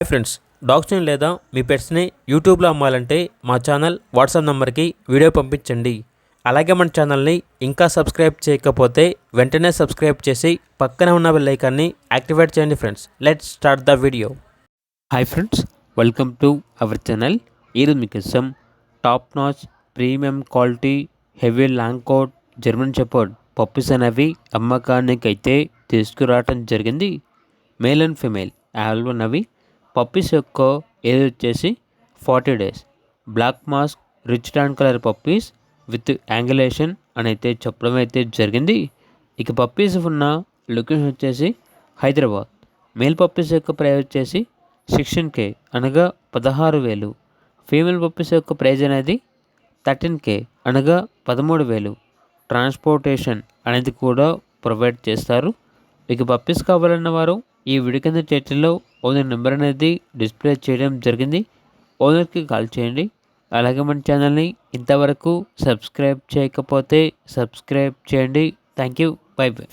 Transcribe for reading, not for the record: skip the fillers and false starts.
Hi friends, డాగ్స్ని లేదా మీ పెట్స్ని యూట్యూబ్లో అమ్మాలంటే మా ఛానల్ వాట్సాప్ నెంబర్కి వీడియో పంపించండి. అలాగే మన ఛానల్ని ఇంకా సబ్స్క్రైబ్ చేయకపోతే వెంటనే సబ్స్క్రైబ్ చేసి పక్కనే ఉన్న బెల్ ఐకాన్ని యాక్టివేట్ చేయండి. Friends, let's start the video. Hi friends, welcome to our channel. ఈరోజు మీకోసం top notch premium quality heavy long coat German shepherd puppies అనేవి అమ్మకానికి అయితే తీసుకురావటం జరిగింది. మేల్ అండ్ ఫీమేల్ అవైలబుల్ ఉన్నవి. పప్పీస్ యొక్క ఏజ్ వచ్చేసి 40 days. Black mask rich tan colour puppies with angulation అని అయితే చెప్పడం అయితే జరిగింది. ఇక పప్పీస్ ఉన్న లొకేషన్ వచ్చేసి హైదరాబాద్. మేల్ పప్పీస్ యొక్క ప్రైస్ వచ్చేసి 16K అనగా 16,000. ఫీమేల్ పప్పీస్ యొక్క ప్రైజ్ అనేది 13K అనగా 13,000. ట్రాన్స్పోర్టేషన్ అనేది కూడా ప్రొవైడ్ చేస్తారు. మీకు పప్పీస్ కావాలన్న వారు ఈ వీడియో కింద చర్చలో ఓనర్ నెంబర్ అనేది డిస్ప్లే చేయడం జరిగింది. ఓనర్కి కాల్ చేయండి. అలాగే మన ఛానల్ని ఇంతవరకు సబ్స్క్రైబ్ చేయకపోతే సబ్స్క్రైబ్ చేయండి. Thank you. By by.